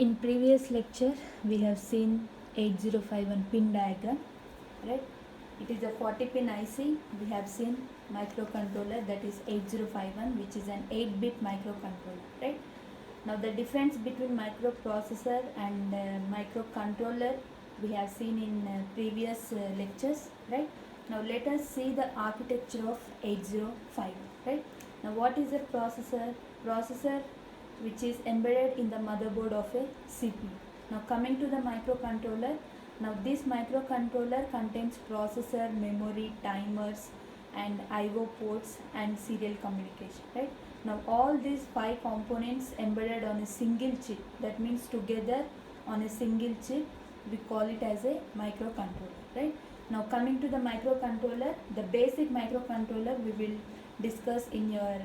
In previous lecture we have seen 8051 pin diagram, right? It is a 40 pin IC. We have seen microcontroller, that is 8051, which is an 8-bit microcontroller, right? Now the difference between microprocessor and microcontroller we have seen in previous lectures, right? Now let us see the architecture of 8051, right? Now what is a processor? Processor which is embedded in the motherboard of a CPU. Now coming to the microcontroller, now this microcontroller contains processor, memory, timers and IO ports and serial communication, right? Now all these 5 components embedded on a single chip, that means together on a single chip, we call it as a microcontroller, right? Now coming to the microcontroller, the basic microcontroller we will discuss in your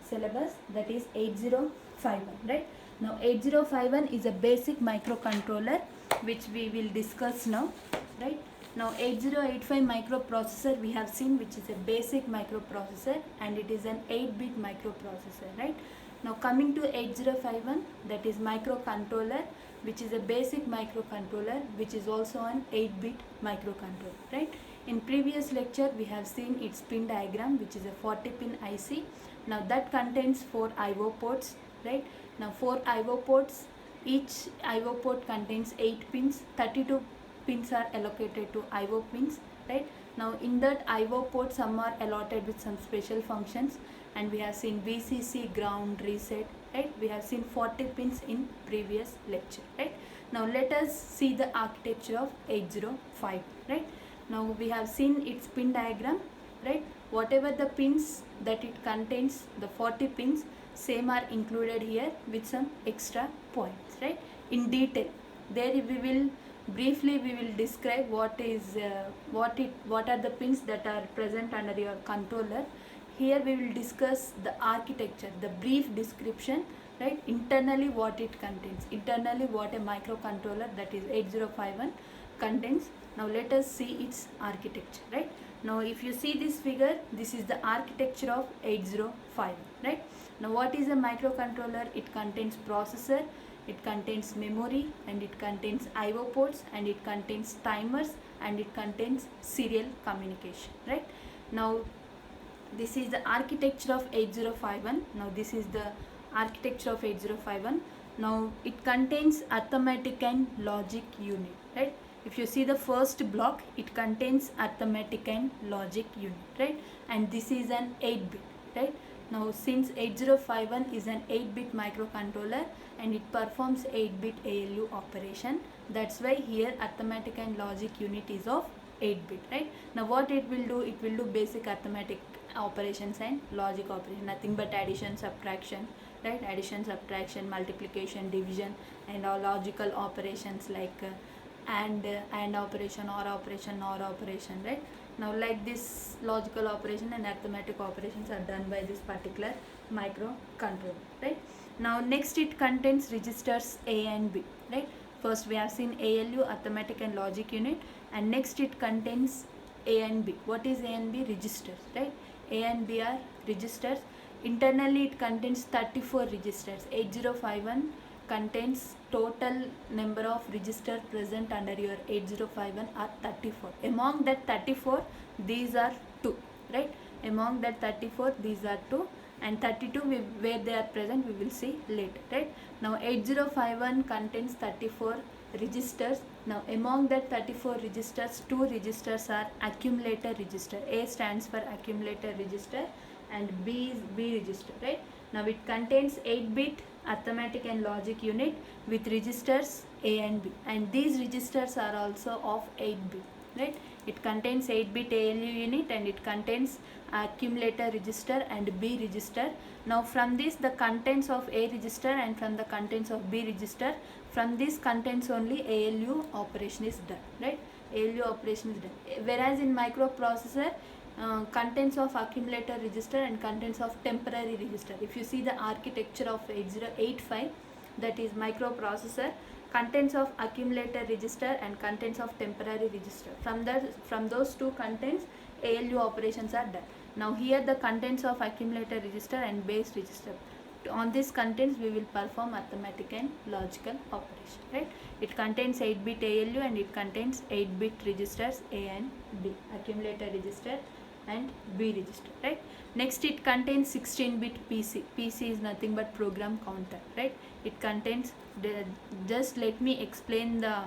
syllabus, that is 8051, right? Now 8051 is a basic microcontroller which we will discuss now, right? Now 8085 microprocessor we have seen, which is a basic microprocessor and it is an 8-bit microprocessor, right? Now coming to 8051, that is microcontroller, which is a basic microcontroller which is also an 8-bit microcontroller, right? In previous lecture we have seen its pin diagram, which is a 40 pin IC. Now that contains 4 IO ports, right? Now 4 IO ports, each IO port contains 8 pins, 32 pins are allocated to IO pins, right? Now in that IO port some are allotted with some special functions, and we have seen VCC, ground, reset, right? We have seen 40 pins in previous lecture, right? Now let us see the architecture of 8051, right? Now we have seen its pin diagram, right? Whatever the pins that it contains, the 40 pins, same are included here with some extra points, right? In detail, there we will briefly describe what are the pins that are present under your controller. Here we will discuss the architecture, the brief description, right? Internally what it contains, internally what a microcontroller, that is 8051, contains. Now let us see its architecture, right? Now if you see this figure, this is the architecture of 8051, right? Now what is a microcontroller? It contains processor, it contains memory, and it contains IO ports, and it contains timers, and it contains serial communication, right? Now this is the architecture of 8051. Now this is the architecture of 8051. Now it contains arithmetic and logic unit, right? If you see the first block, it contains arithmetic and logic unit, right? And this is an 8-bit, right? Now since 8051 is an 8-bit microcontroller and it performs 8-bit ALU operation, that's why here arithmetic and logic unit is of 8-bit, right? Now what it will do? It will do basic arithmetic operations and logic operation, nothing but addition, subtraction, right? Addition, subtraction, multiplication, division, and all logical operations like and operation, or operation, nor operation, right? Now like this logical operation and arithmetic operations are done by this particular microcontroller, right? Now next it contains registers A and B, right? First we have seen ALU, arithmetic and logic unit, and next it contains A and B. What is A and B? Registers, right? A and B are registers. Internally it contains 34 registers. 8051 contains total number of registers present under your 8051 are 34. Among that 34, these are 2, right? Among that 34, these are 2, and 32 where they are present we will see later, right? Now 8051 contains 34 registers. Now among that 34 registers, 2 registers are accumulator register. A stands for accumulator register and B is B register, right? Now it contains 8-bit arithmetic and logic unit with registers A and B, and these registers are also of 8-bit, right? It contains 8-bit ALU unit and it contains accumulator register and B register. Now from this the contents of A register and from the contents of B register, from this contents only ALU operation is done, right? ALU operation is done. Whereas in microprocessor, contents of accumulator register and contents of temporary register. If you see the architecture of 8085, that is microprocessor, contents of accumulator register and contents of temporary register. From those two contents, ALU operations are done. Now here the contents of accumulator register and base register. on this contents we will perform arithmetic and logical operation, right? It contains 8-bit ALU and it contains 8-bit registers A and B, accumulator register and B register, right? Next it contains 16-bit PC. PC is nothing but program counter, right? It contains just let me explain the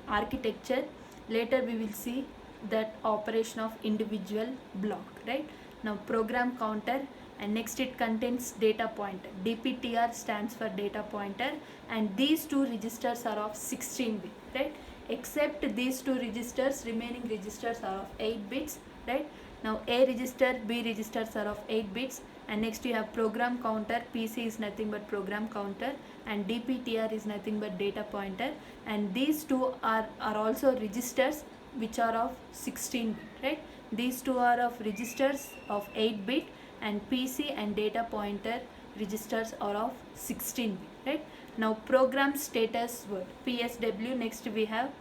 architecture. Later we will see that operation of individual block, right? Now program counter, and next it contains data pointer. DPTR stands for data pointer, and these two registers are of 16 bit, right? Except these two registers, remaining registers are of 8 bits, right? Now A register, B registers are of 8 bits, and next you have program counter. PC is nothing but program counter, and DPTR is nothing but data pointer, and these two are also registers which are of 16 bit, right? These two are of registers of 8 bit, and PC and data pointer registers are of 16 bit, right? Now program status word, PSW. Next we have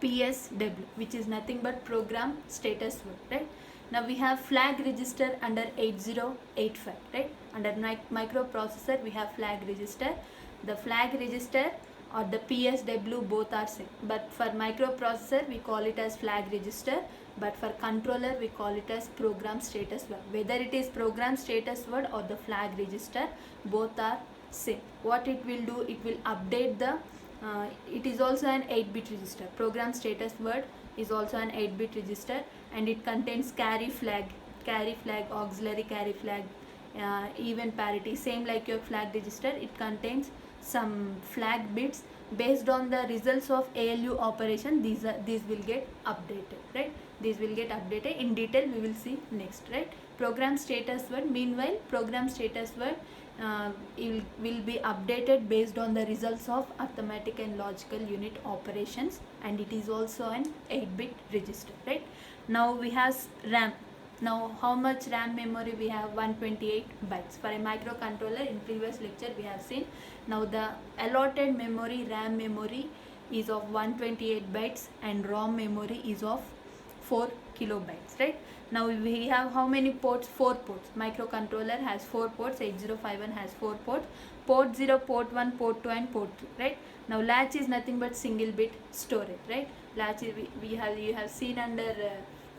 PSW, which is nothing but program status word, right? Now we have flag register under 8085, right? Under microprocessor we have flag register. The flag register or the PSW both are same, but for microprocessor we call it as flag register, but for controller we call it as program status word. Whether it is program status word or the flag register, both are same. What it will do, it will update the it is also an 8-bit register. Program status word is also an 8-bit register, and it contains carry flag, auxiliary carry flag, even parity, same like your flag register. It contains some flag bits. Based on the results of ALU operation, these will get updated, right? These will get updated in detail, we will see next, right? Program status word, meanwhile program status word will be updated based on the results of arithmetic and logical unit operations, and it is also an 8-bit register, right? Now we have RAM. Now how much RAM memory we have? 128 bytes. For a microcontroller, in previous lecture we have seen. Now the allotted memory, RAM memory, is of 128 bytes, and ROM memory is of 4 kilobytes, right? Now we have how many ports? 4 ports. Microcontroller has 4 ports. 8051 has 4 ports. Port 0, port 1, port 2 and port 3, right? Now latch is nothing but single bit storage, right? Latch is, you have seen under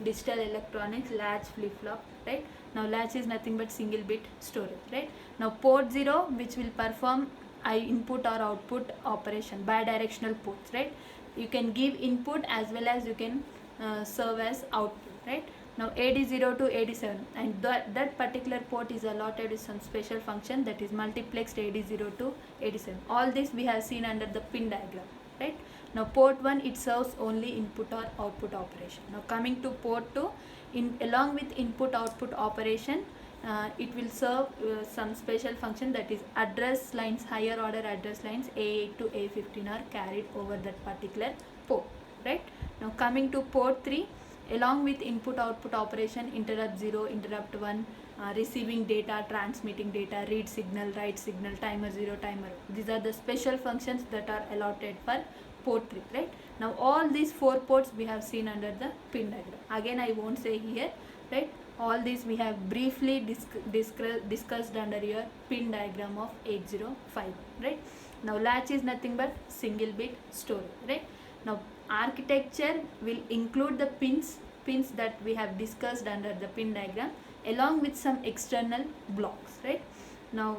digital electronics, latch, flip flop, right? Now latch is nothing but single bit storage, right? Now port 0, which will perform input or output operation, bidirectional ports, right? You can give input as well as you can serve as output, right? Now AD0 to AD7, and that particular port is allotted with some special function, that is multiplexed AD0 to AD7. All this we have seen under the pin diagram, right? Now port 1, it serves only input or output operation. Now coming to port 2, along with input output operation, it will serve some special function, that is address lines, higher order address lines A8 to A15 are carried over that particular port, right? Now coming to port 3, along with input output operation, interrupt 0, interrupt 1, receiving data, transmitting data, read signal, write signal, timer 0, timer 1. These are the special functions that are allotted for port 3, right? Now all these 4 ports we have seen under the pin diagram. Again I won't say here, right? All these we have briefly discussed under your pin diagram of 8051, right? Now latch is nothing but single bit storage, right? Now architecture will include the pins that we have discussed under the pin diagram, along with some external blocks, right? Now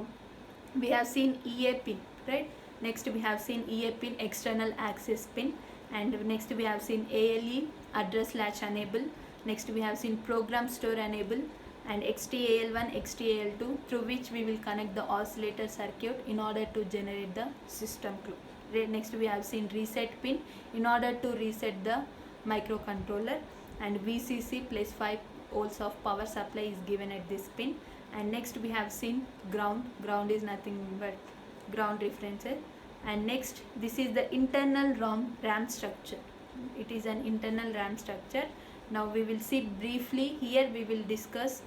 we have seen EA pin, right? Next we have seen EA pin, external access pin, and next we have seen ALE, address latch enable. Next we have seen program store enable, and XTAL1, XTAL2, through which we will connect the oscillator circuit in order to generate the system clock. Next we have seen reset pin in order to reset the microcontroller, and VCC plus 5 volts of power supply is given at this pin. And next we have seen ground is nothing but ground references. And next, this is the internal RAM structure. It is an internal RAM structure. Now we will see briefly here, we will discuss.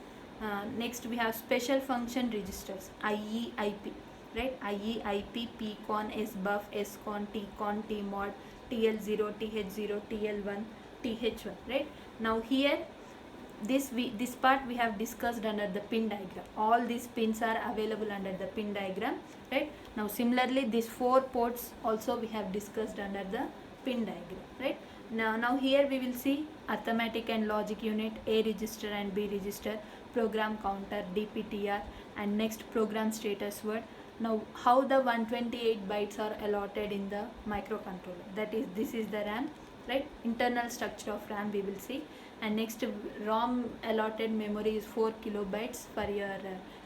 Next we have special function registers, IEIP, right? IEIP, PCON, SBUF, SCON, TCON, TMOD, TL0, TH0, TL1, TH1, right? Now here this part we have discussed under the pin diagram. All these pins are available under the pin diagram, right? Now similarly these 4 ports also we have discussed under the pin diagram, right? Now here we will see arithmetic and logic unit, A register and B register, program counter, DPTR, and next program status word. Now how the 128 bytes are allotted in the microcontroller, that is, this is the RAM, right? Internal structure of RAM we will see. And next, ROM allotted memory is 4 kilobytes for your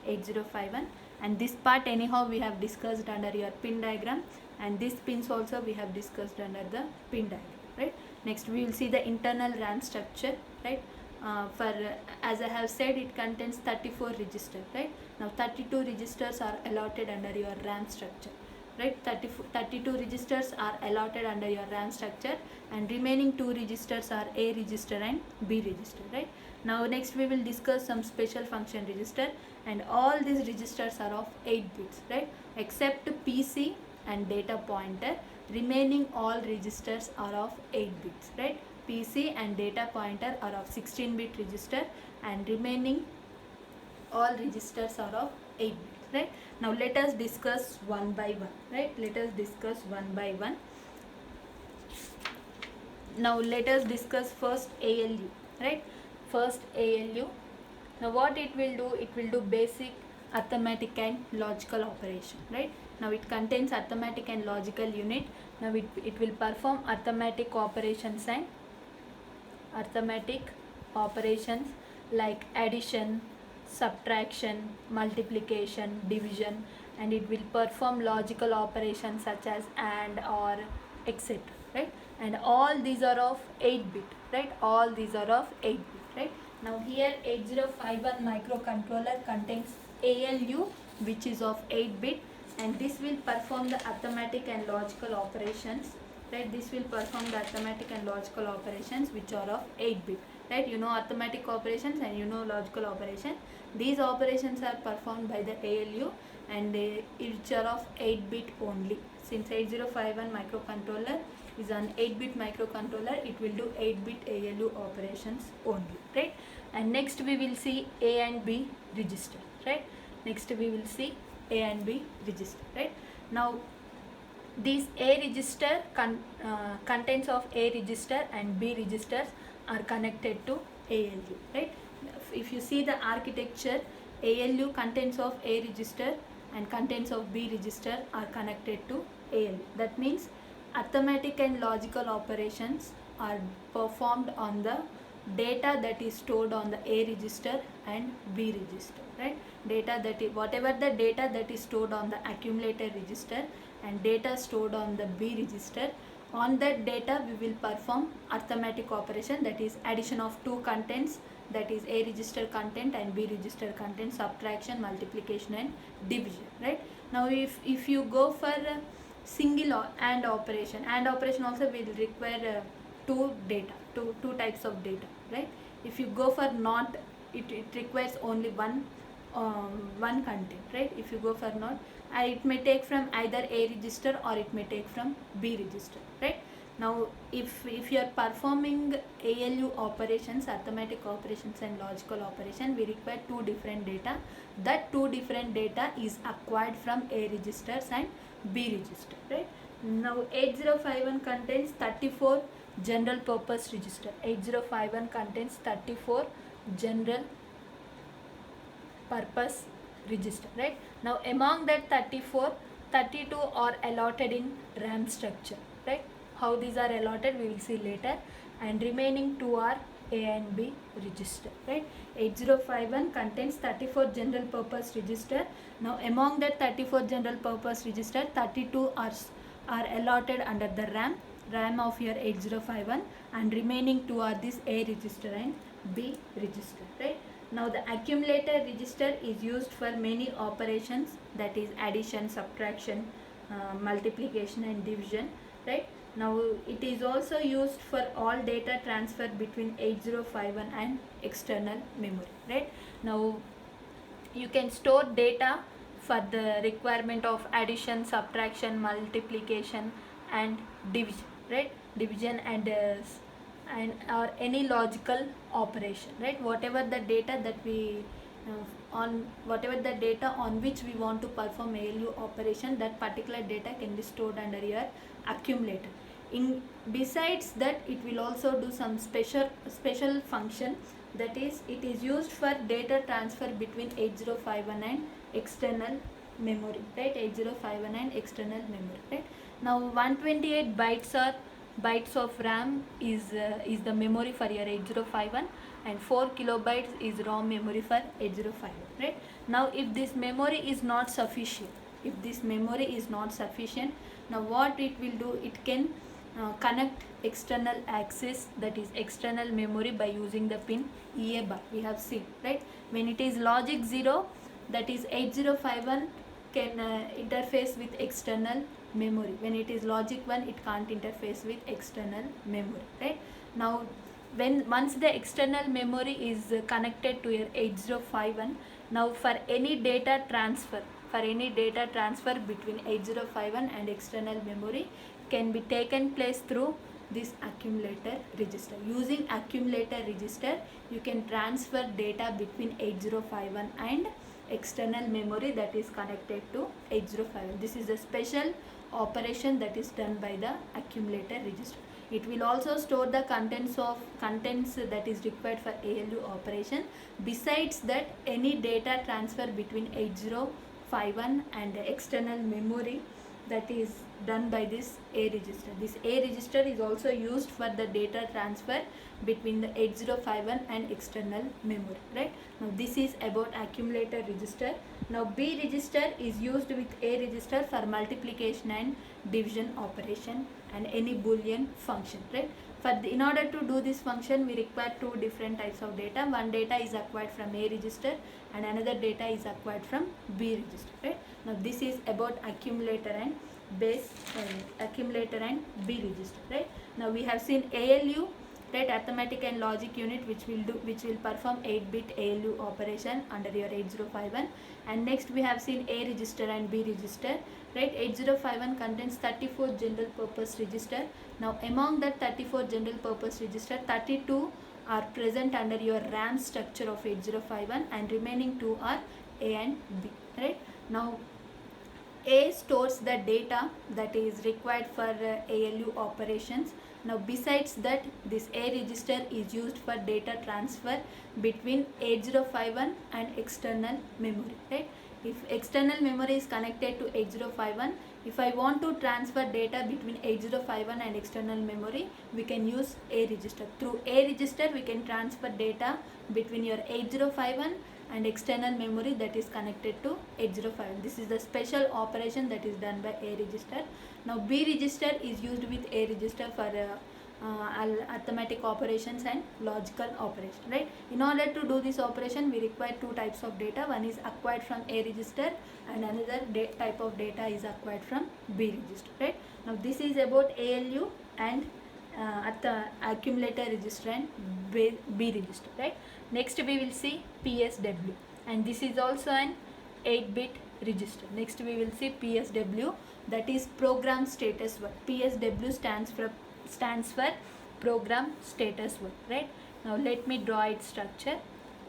8051, and this part anyhow we have discussed under your pin diagram, and these pins also we have discussed under the pin diagram, right? Next we will see the internal RAM structure, right? As I have said, it contains 34 registers, right? Now 32 registers are allotted under your RAM structure, right? 32 registers are allotted under your RAM structure, and remaining 2 registers are A register and B register, right? Now next we will discuss some special function register, and all these registers are of 8 bits, right? Except PC and data pointer, remaining all registers are of 8 bits, right? PC and data pointer are of 16-bit register, and remaining all registers are of 8 bits, right? Now let us discuss one by one, right? Let us discuss one by one. Now let us discuss first ALU, right? First ALU. Now what it will do? It will do basic arithmetic and logical operation, right? Now it contains arithmetic and logical unit. Now it will perform arithmetic operations like addition, subtraction, multiplication, division, and it will perform logical operations such as AND, OR, etc., right? And all these are of 8 bit, right? All these are of 8 bit, right? Now here 8051 microcontroller contains ALU, which is of 8 bit, and this will perform the arithmetic and logical operations, right? This will perform the arithmetic and logical operations which are of 8 bit, right? You know arithmetic operations and you know logical operations. These operations are performed by the ALU, and each are of 8 bit only. Since 8051 microcontroller is an 8-bit microcontroller, it will do 8-bit ALU operations only, right? And next we will see A and B register, right? Next we will see A and B register, right? Now this A register contents of A register and B registers are connected to ALU, right? If you see the architecture, ALU contents of A register and contents of B register are connected to ALU. That means arithmetic and logical operations are performed on the data that is stored on the A register and B register, right? Whatever the data that is stored on the accumulator register and data stored on the B register, on that data we will perform arithmetic operation, that is addition of two contents, that is A register content and B register content, subtraction, multiplication and division, right? Now if you go for single AND operation also will require two types of data, right? If you go for NOT, it requires only one content, right? If you go for NOT, it may take from either A register or it may take from B register, right? Now if you are performing ALU operations, arithmetic operations and logical operation, we require two different data. That two different data is acquired from A registers and B register, right? Now 8051 contains 34 general purpose register. 8051 contains 34 general purpose register, right? Now among that 34, 32 are allotted in RAM structure, right? How these are allotted we will see later, and remaining 2 are A and B register, right? 8051 contains 34 general purpose register. Now among that 34 general purpose register, 32 are allotted under the RAM of your 8051, and remaining 2 are this A register and B register, right? Now the accumulator register is used for many operations, that is addition, subtraction, multiplication and division, right? Now it is also used for all data transfer between 8051 and external memory, right? Now you can store data for the requirement of addition, subtraction, multiplication and division, right? Division and or any logical operation, right? Whatever the data that we on whatever the data on which we want to perform ALU operation, that particular data can be stored under your accumulator. In besides that, it will also do some special function, that is it is used for data transfer between 8051 and external memory, right? 8051 and external memory, right? Now 128 bytes of RAM is the memory for your 8051, and 4 kilobytes is ROM memory for 8051, right? Now if this memory is not sufficient, now what it will do, it can connect external access, that is external memory, by using the pin EA bar. We have seen, right? When it is logic 0, that is 8051 can interface with external memory. When it is logic 1, it can't interface with external memory, right? Now once the external memory is connected to your 8051, now for any data transfer between 8051 and external memory can be taken place through this accumulator register. Using accumulator register, you can transfer data between 8051 and external memory that is connected to 8051. This is a special operation that is done by the accumulator register. It will also store the contents that is required for ALU operation. Besides that, any data transfer between 8051 and the external memory, that is done by this A register. This A register is also used for the data transfer between the 8051 and external memory, right? Now this is about accumulator register. Now B register is used with A register for multiplication and division operation and any boolean function, right? In order to do this function, we require two different types of data. One data is acquired from A register and another data is acquired from B register, right? Now this is about accumulator and accumulator and B register, right? Now we have seen ALU, right? Arithmetic and logic unit, which will perform 8-bit ALU operation under your 8051. And next we have seen A register and B register, right? 8051 contains 34 general purpose register. Now among that 34 general purpose register, 32 are present under your RAM structure of 8051 and remaining 2 are A and B, right? Now A stores the data that is required for ALU operations. Now besides that, this A register is used for data transfer between 8051 and external memory, right? If external memory is connected to 8051, if I want to transfer data between 8051 and external memory, we can use A register. Through A register, we can transfer data between your 8051 and external memory that is connected to 8051. This is the special operation that is done by A register. Now B register is used with A register for arithmetic operations and logical operation, right? In order to do this operation, we require two types of data. One is acquired from A register and another type of data is acquired from B register, right? Now this is about ALU and at the accumulator register and B register, right? Next we will see PSW, and this is also an 8-bit register. Next we will see PSW, that is program status word. PSW stands for program status word, right? Now let me draw its structure.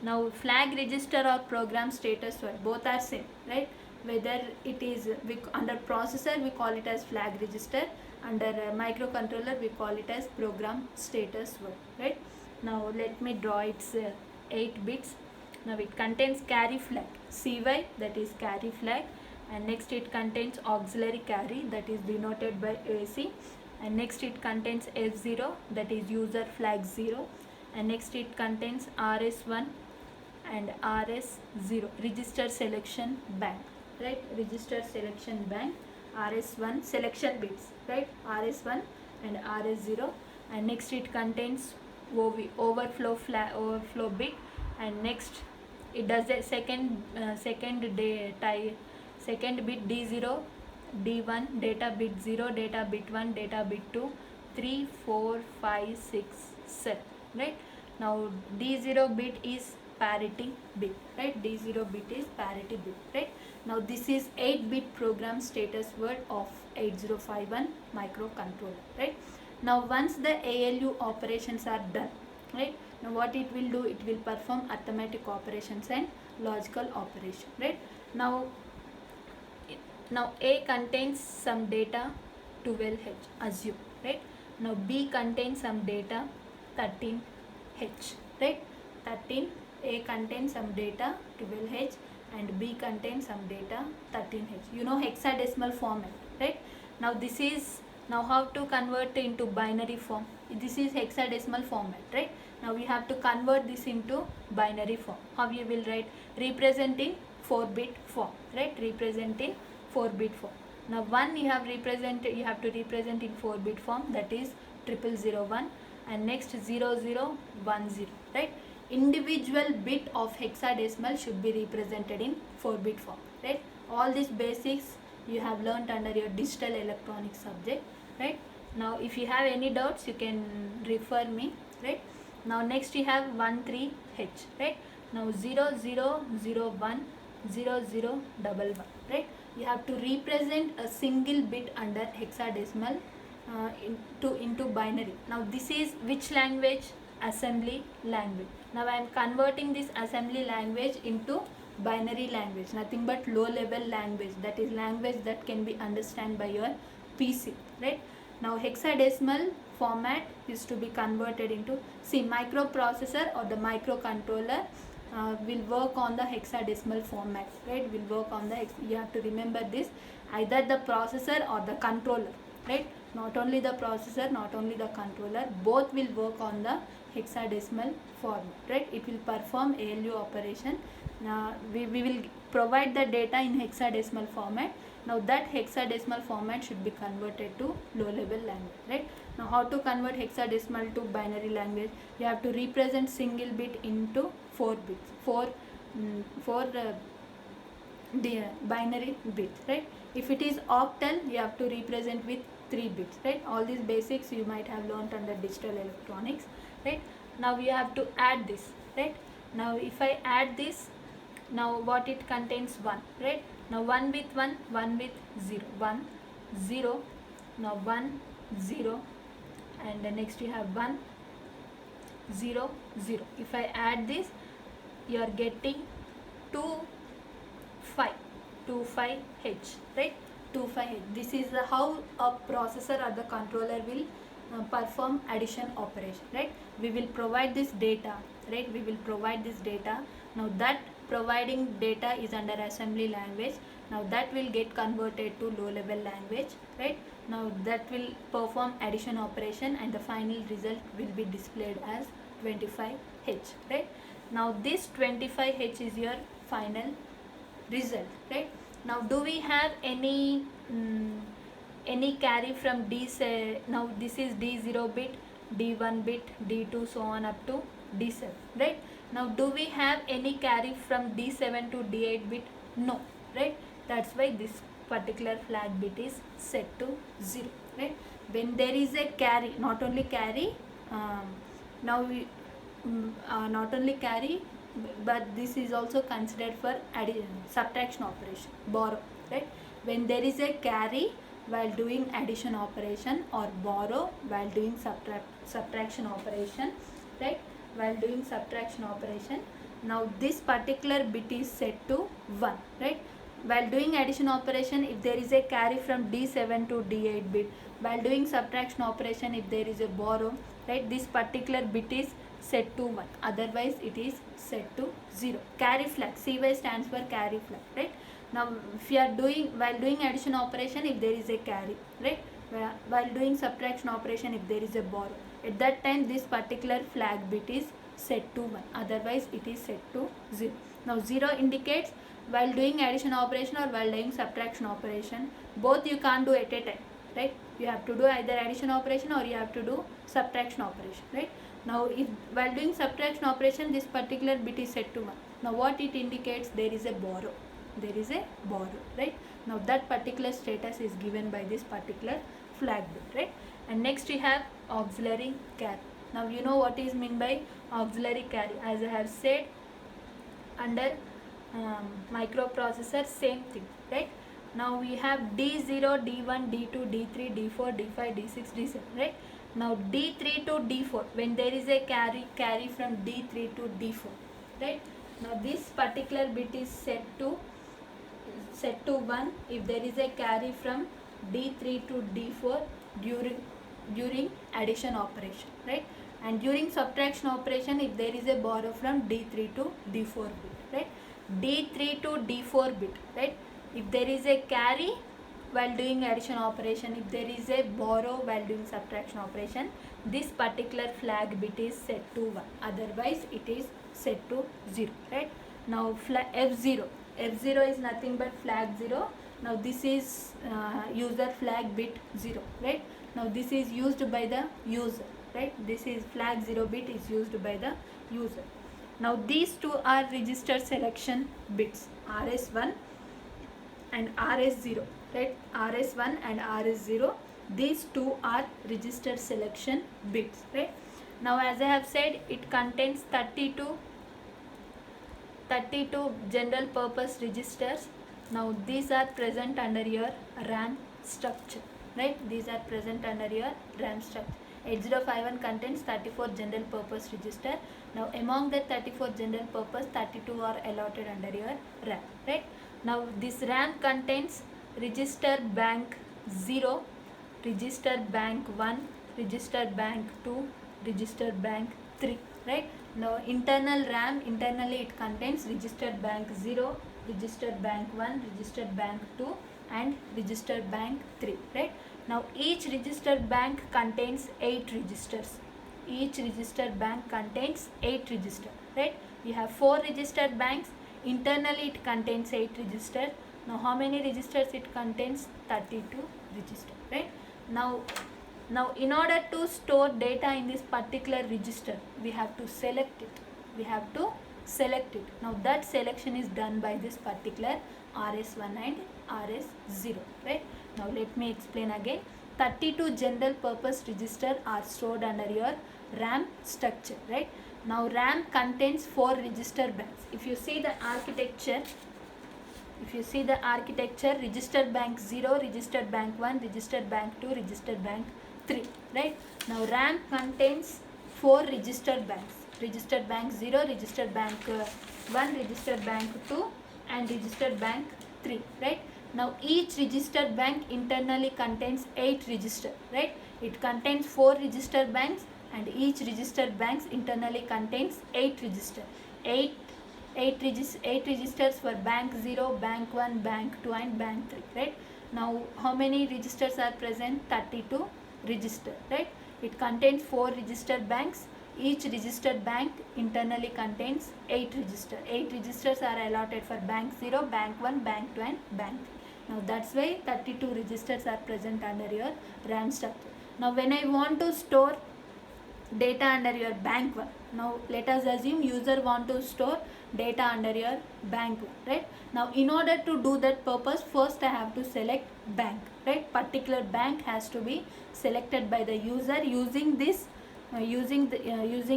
Now flag register or program status word, both are same, right? Whether it is under processor, we call it as flag register. Under microcontroller, we call it as program status word, right? Now let me draw its 8 bits. Now it contains carry flag, CY, that is carry flag, and next it contains auxiliary carry, that is denoted by AC, and next it contains F0, that is user flag 0, and next it contains RS1 and RS0, register selection bank, right? Register selection bank, RS1 selection bits, right? RS1 and RS0, and next it contains OV, overflow bit, and next it does the second bit D0, D1, data bit 0, data bit 1, data bit 2, 3, 4, 5, 6, 7, right? Now D0 bit is parity bit, right? D0 bit is parity bit, right? Now this is 8-bit program status word of 8051 microcontroller, right? Now once the ALU operations are done, right, now what it will do, it will perform arithmetic operations and logical operation, right. Now A contains some data 12H, assume, right. Now B contains some data 13H, right. 13, A contains some data 12H and B contains some data 13H. You know hexadecimal format, right. Now this is, now how to convert into binary form. This is hexadecimal format, right. Now we have to convert this into binary form. How you will write? Representing 4-bit form, right. Representing 4-bit form. Now 1 you have to represent in 4-bit form, that is 0001, and next 0010, right. Individual bit of hexadecimal should be represented in 4-bit form, right. All these basics you have learnt under your digital electronics subject, right. Now if you have any doubts you can refer me, right. Now next you have 13H, right. Now 0001 0011, right. You have to represent a single bit under hexadecimal into binary. Now this is which language? Assembly language. Now I am converting this assembly language into binary language, nothing but low level language, that is language that can be understood by your PC, right. Now hexadecimal format is to be converted into, see, microprocessor or the microcontroller will work on the hexadecimal format, right. Will work on the you have to remember this, either the processor or the controller, right. Not only the processor, not only the controller, both will work on the hexadecimal format, right. It will perform ALU operation. Now we will provide the data in hexadecimal format. Now that hexadecimal format should be converted to low level language, right. Now how to convert hexadecimal to binary language? You have to represent single bit into 4 bits, 4 the binary bits, right. If it is octal, you have to represent with 3 bits, right. All these basics you might have learnt under digital electronics, right. Now you have to add this, right. Now if I add this, now what it contains? 1, right. Now 1 with 1, 1 with 0, 1 0, now 1 0, and the next you have 1 0 0. If I add this, you are getting 2 5 25H, right. 25H. This is how a processor or the controller will perform addition operation, right. We will provide this data, right. We will provide this data. Now that providing data is under assembly language. Now that will get converted to low level language, right. Now that will perform addition operation and the final result will be displayed as 25H, right. Now this 25H is your final result, right. Now do we have any carry from D? Now this is D0 bit, D1 bit, D2, so on up to D7, right. Now do we have any carry from D7 to D8 bit? No, right. That's why this particular flag bit is set to 0, right. When there is a carry, not only carry, now we not only carry, but this is also considered for addition, subtraction operation, borrow, right. When there is a carry while doing addition operation, or borrow while doing subtraction operation, right, while doing subtraction operation, now this particular bit is set to 1, right. While doing addition operation, if there is a carry from D7 to D8 bit, while doing subtraction operation, if there is a borrow, right, this particular bit is set to 1, otherwise it is set to 0. Carry flag, CY stands for carry flag, right. Now if you are doing, while doing addition operation, if there is a carry, right, while doing subtraction operation, if there is a borrow, at that time this particular flag bit is set to 1, otherwise it is set to 0. Now 0 indicates while doing addition operation or while doing subtraction operation, both you can't do at a time, right. You have to do either addition operation or you have to do subtraction operation, right. Now if while doing subtraction operation, this particular bit is set to 1, now what it indicates? There is a borrow, there is a borrow, right. Now that particular status is given by this particular flag bit, right. And next we have auxiliary carry. Now you know what is meant by auxiliary carry. As I have said, under microprocessor, same thing, right. Now we have D0, D1, D2, D3, D4, D5, D6, D7, right? Now D3 to D4, when there is a carry from D3 to D4, right? Now this particular bit is set to 1 if there is a carry from D3 to D4 during addition operation, right? And during subtraction operation, if there is a borrow from D3 to D4 bit, right? D3 to D4 bit, right? If there is a carry while doing addition operation, if there is a borrow while doing subtraction operation, this particular flag bit is set to 1, otherwise it is set to 0, right? Now F0 is nothing but flag 0. Now this is user flag bit 0, right? Now this is used by the user, right? This is flag 0 bit is used by the user. Now these two are register selection bits, RS1 and RS0, right? RS1 and RS0, these two are register selection bits, right? Now as I have said, it contains 32 general purpose registers. Now these are present under your RAM structure, right? These are present under your RAM structure. 8051 contains 34 general purpose register. Now among the 34 general purpose, 32 are allotted under your RAM, right? Now this RAM contains register bank 0, register bank 1, register bank 2, register bank 3, right? Now internal RAM, internally it contains register bank 0, register bank 1, register bank 2 and register bank 3, right? Now each register bank contains 8 registers. Each register bank contains 8 registers, right? You have 4 register banks. Internally it contains 8 registers. Now how many registers it contains? 32 registers, right? Now in order to store data in this particular register, we have to select it. Now that selection is done by this particular RS1 and RS0, right? Now let me explain again. 32 general purpose register are stored under your RAM structure, right? Now RAM contains 4 register banks. If you see the architecture, register bank 0, register bank 1, register bank 2, register bank 3, right? Now RAM contains 4 register banks. Register bank 0, register bank 1, register bank 2 and register bank 3, right? Now each register bank internally contains 8 registers, right? It contains 4 register banks and each register banks internally contains 8 registers. 8 registers for bank 0, bank 1, bank 2 and bank 3, right? Now how many registers are present? 32 register, right? It contains 4 register banks. Each register bank internally contains 8 registers. 8 registers are allotted for bank 0, bank 1, bank 2 and bank 3. Now that's why 32 registers are present under your RAM structure. Now when I want to store data under your bank 1, now let us assume user want to store data under your bank 1, right? Now in order to do that purpose, first I have to select bank, right? Particular bank has to be selected by the user using this using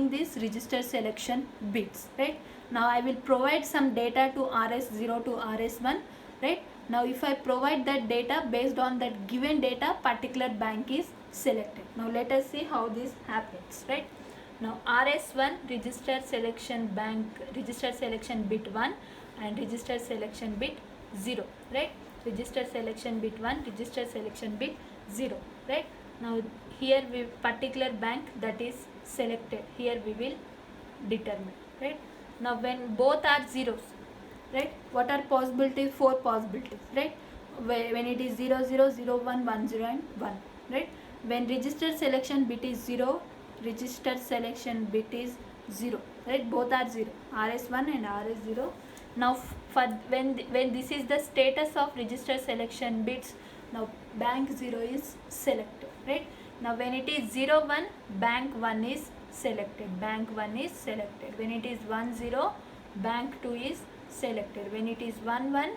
this register selection bits, right? Now I will provide some data to RS0 to RS1, right? Now if I provide that data, based on that given data, particular bank is selected. Now let us see how this happens, right? Now RS1 register selection bit 1 and register selection bit 0, right? Register selection bit 1, register selection bit 0, right? Now here we particular bank that is selected, here we will determine, right? Now when both are zeros, right, what are possibilities? 4 possibilities, right? When it is 0 0 0 1 1 0 and 1, right? When register selection bit is 0, register selection bit is 0, right? Both are 0, RS1 and RS0. Now for when this is the status of register selection bits, now bank 0 is selected, right? Now when it is 0 1, bank 1 is selected, when it is 1 0, bank 2 is selected, when it is 1 1,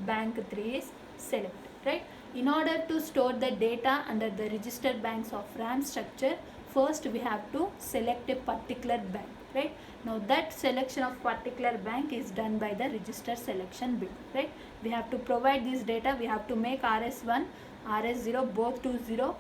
bank 3 is selected, right? In order to store the data under the register banks of RAM structure, first we have to select a particular bank, right? Now that selection of particular bank is done by the register selection bit, right? we have to provide this data. We have to make RS1, RS0 both to 0.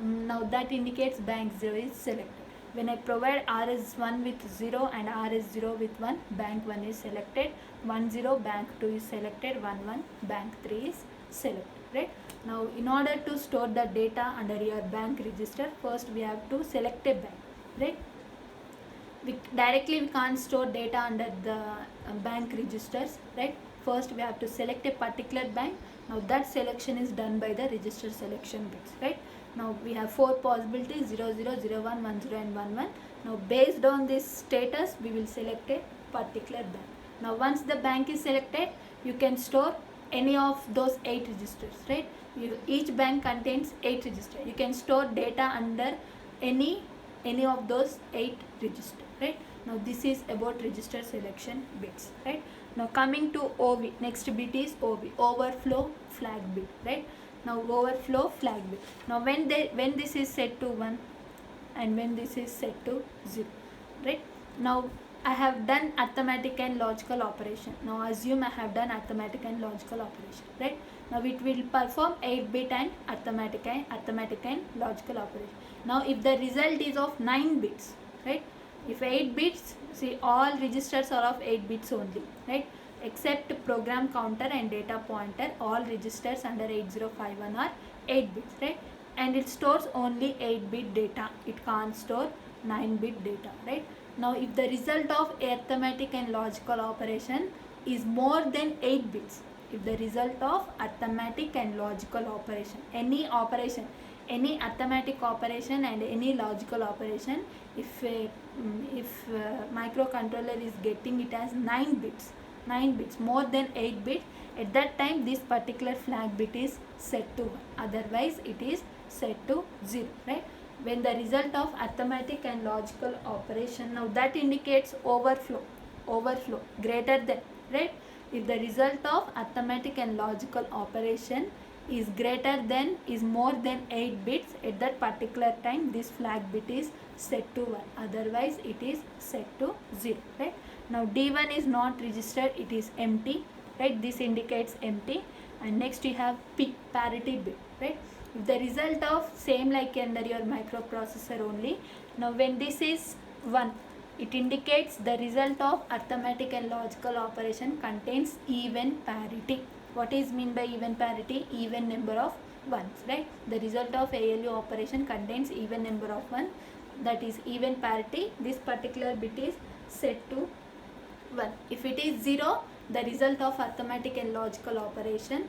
Now that indicates bank 0 is selected. When I provide RS1 with 0 and RS0 with 1, bank 1 is selected, 1 0 bank 2 is selected, 1 1 bank 3 is selected, right? Now in order to store the data under your bank register, first we have to select a bank, right? We can't store data under the bank registers, right? First we have to select a particular bank. Now that selection is done by the register selection bits, right? Now we have 4 possibilities, 0 0 0 1 1 0 and 1 1. Now based on this status we will select a particular bank. Now once the bank is selected, you can store any of those 8 registers, right? Each bank contains 8 registers. You can store data under any of those 8 registers, right? Now this is about register selection bits, right? Now coming to OV, next bit is OV, overflow flag bit, right? Now overflow flag bit. Now when this is set to 1 and when this is set to 0, right? Now I have done arithmetic and logical operation. Now assume I have done arithmetic and logical operation, right? Now it will perform 8-bit and arithmetic and logical operation. Now if the result is of 9 bits, right? If 8 bits, see all registers are of 8 bits only, right? Except program counter and data pointer, all registers under 8051 are 8 bits, right? And it stores only 8-bit data. It can't store 9-bit data, right? Now if the result of arithmetic and logical operation is more than 8 bits, if the result of arithmetic and logical operation, any arithmetic operation and any logical operation, if microcontroller is getting it as 9 bits, more than 8 bits, at that time this particular flag bit is set to 1, otherwise it is set to 0, right? When the result of arithmetic and logical operation, now that indicates overflow greater than, right? If the result of arithmetic and logical operation is more than 8 bits, at that particular time this flag bit is set to 1, otherwise it is set to 0, right? Now D1 is not registered, it is empty, right? This indicates empty. And next you have P, parity bit, right? If the result of same like under your microprocessor only. Now when this is 1, it indicates the result of arithmetic and logical operation contains even parity. What is mean by even parity? Even number of ones, right? The result of ALU operation contains even number of 1, that is even parity. This particular bit is set to 1. If it is 0, the result of arithmetic and logical operation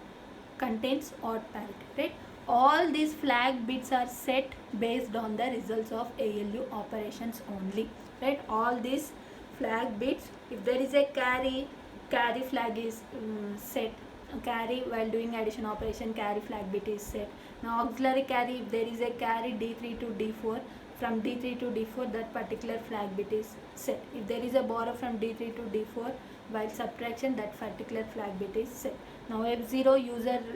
contains odd parity, right? All these flag bits are set based on the results of ALU operations only, right? All these flag bits, if there is a carry flag is set. Carry, while doing addition operation, carry flag bit is set. Now auxiliary carry, if there is a carry D3 to D4, from D3 to D4, that particular flag bit is set. If there is a borrow from D3 to D4 while subtraction, that particular flag bit is set. Now F0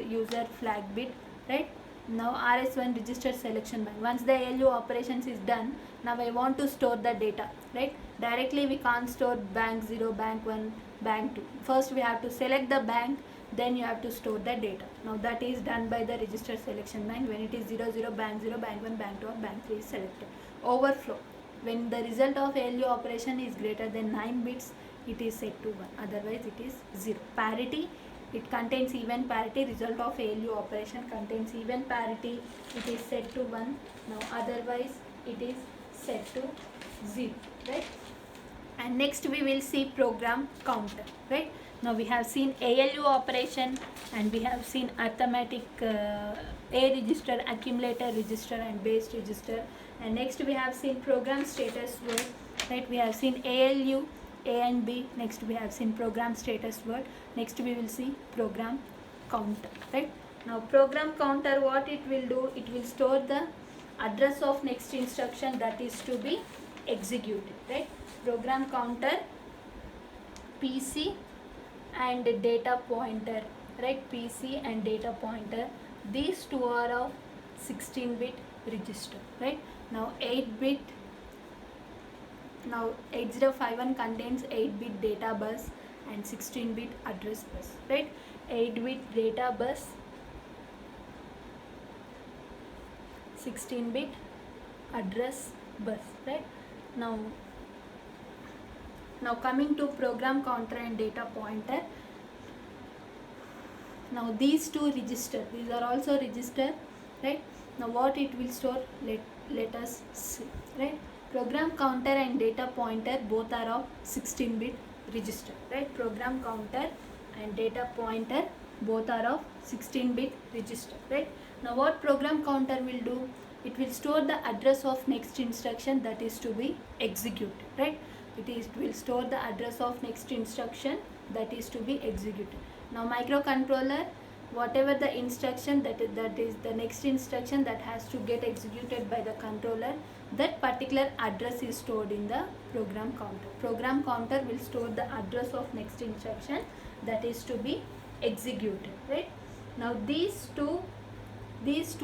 user flag bit, right? Now RS1 register selection bank. Once the ALU operations is done, now I want to store the data, right? Directly we can't store bank 0, bank 1, bank 2. First we have to select the bank, then you have to store the data. Now that is done by the register selection bank. When it is 0 0 bank 0, bank 1, bank 2 or bank 3 is selected. Overflow, when the result of ALU operation is greater than 9 bits, it is set to 1, otherwise it is 0. Parity, it contains even parity. Result of ALU operation contains even parity, it is set to 1. Now otherwise it is set to 0, right? And next we will see program counter, right? Now we have seen ALU operation and we have seen arithmetic A register, accumulator register and base register. And next we have seen program status word, right? We have seen ALU, A and B. Next we have seen program status word. Next we will see program counter, right? Now program counter, what it will do, it will store the address of next instruction that is to be executed, right? Program counter, PC and data pointer, right? PC and data pointer, these two are of 16-bit register, right? Now 8-bit, now 8051 contains 8-bit data bus and 16-bit address bus, right? 8-bit data bus, 16-bit address bus, right? Now coming to program counter and data pointer. Now these two register, these are also register, right? Now what it will store, let us see, right? Program counter and data pointer both are of 16-bit register, right? Program counter and data pointer both are of 16-bit register, right? Now what program counter will do, it will store the address of next instruction that is to be executed, right? It will store the address of next instruction that is to be executed. Now microcontroller, whatever the instruction that is the next instruction that has to get executed by the controller, that particular address is stored in the program counter. Program counter will store the address of next instruction that is to be executed, right? Now these two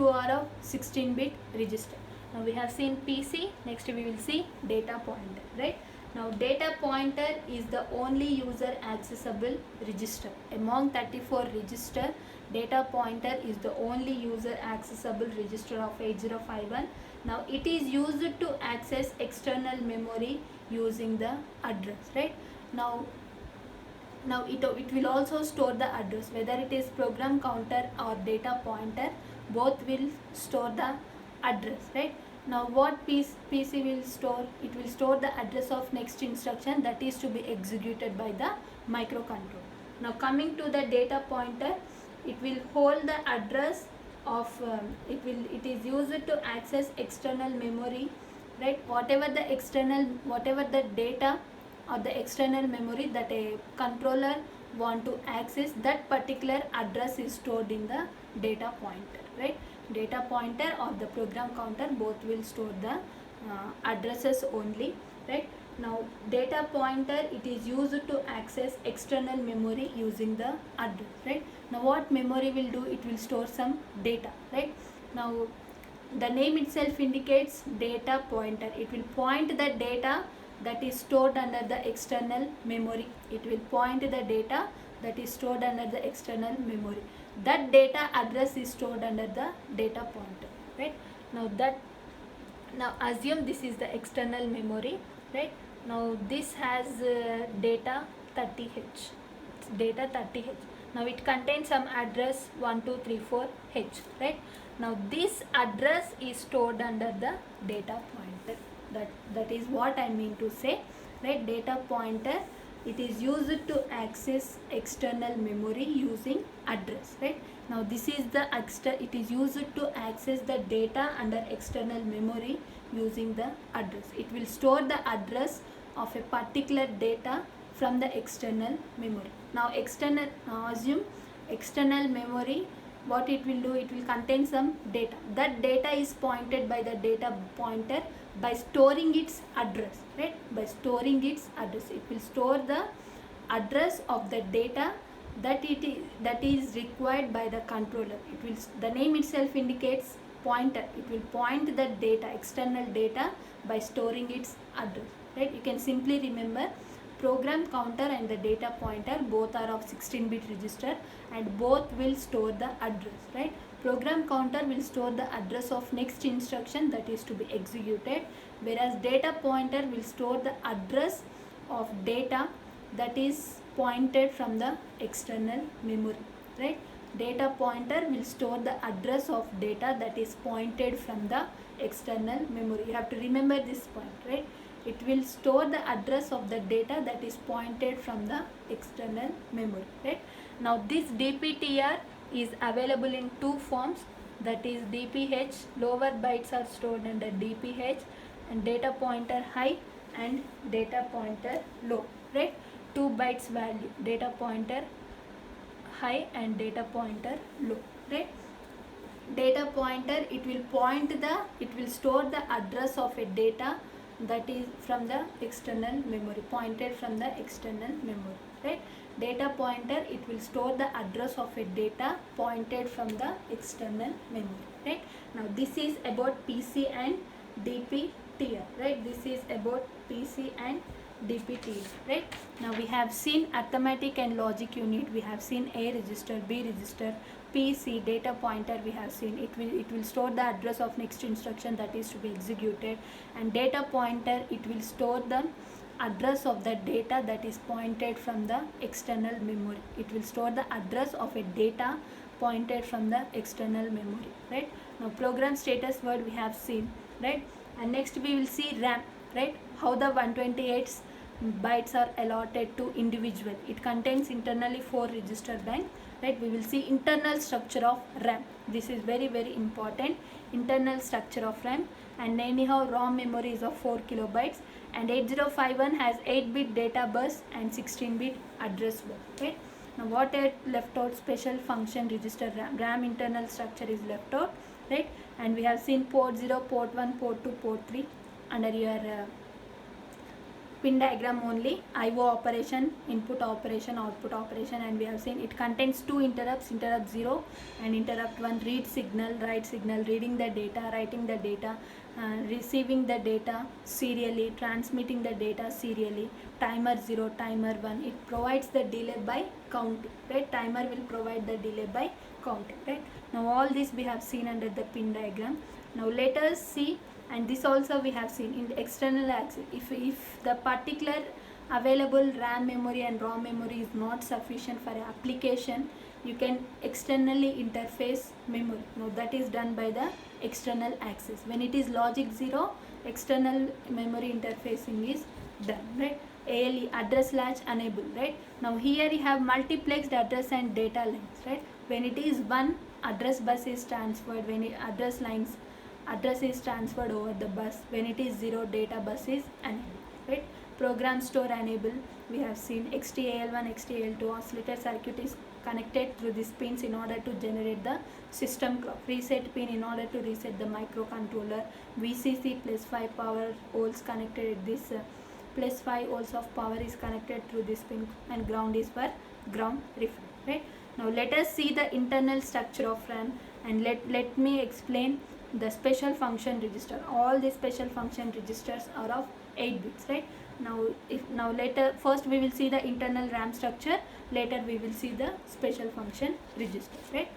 are of 16-bit register. Now we have seen PC, next we will see data pointer, right? Now data pointer is the only user accessible register. Among 34 register, data pointer is the only user accessible register of 8051. Now it is used to access external memory using the address, right? Now it will also store the address, whether it is program counter or data pointer, both will store the address, right? Now what PC will store, it will store the address of next instruction that is to be executed by the microcontroller. Now coming to the data pointer, it will hold the address of it is used to access external memory, right? Whatever the data or the external memory that a controller want to access, that particular address is stored in the data pointer, right? Data pointer or the program counter both will store the addresses only, right? Now data pointer, it is used to access external memory using the address, right? Now what memory will do, it will store some data, right? Now the name itself indicates data pointer. It will point the data that is stored under the external memory. It will point the data that is stored under the external memory. That data address is stored under the data pointer, right? Now assume this is the external memory, right? Now this has data 30H. Data 30H. Now it contains some address 1234H, right? Now this address is stored under the data pointer. That is what I mean to say, right? Data pointer, it is used to access external memory using address, right? Now this is the it is used to access the data under external memory using the address. It will store the address of a particular data from the external memory. Now assume external memory, what it will do, it will contain some data. That data is pointed by the data pointer by storing its address, right? By storing its address, it will store the address of the data that is required by the controller. It will, the name itself indicates pointer. It will point the data, external data, by storing its address, right? You can simply remember, program counter and the data pointer both are of 16-bit register and both will store the address, right? Program counter will store the address of next instruction that is to be executed, whereas data pointer will store the address of data that is pointed from the external memory, right? Data pointer will store the address of data that is pointed from the external memory. You have to remember this point, right? It will store the address of the data that is pointed from the external memory, right? Now this DPTR is available in two forms, that is DPH, lower bytes are stored under DPH, and data pointer high and data pointer low, right? 2 bytes value, data pointer high and data pointer low, right? Data pointer, it will store the address of a data that is from the external memory, pointed from the external memory, right? Data pointer, it will store the address of a data pointed from the external memory, right? Now this is about PC and DPTR, right? This is about PC and DPT, right? Now we have seen arithmetic and logic unit. We have seen A register, B register, PC data pointer. We have seen it will store the address of next instruction that is to be executed, and data pointer, it will store the address of the data that is pointed from the external memory. It will store the address of a data pointed from the external memory, right? Now program status word we have seen, right? And next we will see RAM, right? How the 128 bytes are allotted to individual. It contains internally 4 register bank, right? We will see internal structure of RAM. This is very important, internal structure of RAM. And anyhow ROM memory is of 4 kilobytes, and 8051 has 8-bit data bus and 16-bit address bus, right? Now what are left out? Special function register RAM. RAM internal structure is left out, right? And we have seen port 0, port 1, port 2, port 3 under your pin diagram only. IO operation, input operation, output operation, and we have seen it contains 2 interrupts, interrupt 0 and interrupt 1. Read signal, write signal, reading the data, writing the data, receiving the data serially, transmitting the data serially. Timer 0, timer 1, it provides the delay by counting, right? Timer will provide the delay by counting, right? Now all this we have seen under the pin diagram. Now let us see, and this also we have seen in the external access. If the particular available RAM memory and ROM memory is not sufficient for an application, you can externally interface memory. Now that is done by the external access. When it is logic 0, external memory interfacing is done, right? ALE, address latch enable, right? Now here you have multiplexed address and data lines, right? When it is 1, address bus is transferred. When it address is transferred over the bus. When it is 0, data bus is enabled, right? Program store enable, we have seen XTAL1, XTAL2 oscillator circuit is connected through these pins in order to generate the system clock. Reset pin in order to reset the microcontroller. VCC plus 5 power holes connected at this plus 5 volts of power is connected through this pin, and ground is for ground reference, right? Now let us see the internal structure of RAM, and let me explain the special function register. All the special function registers are of 8 bits, right? Now later, first we will see the internal RAM structure, later we will see the special function register, right?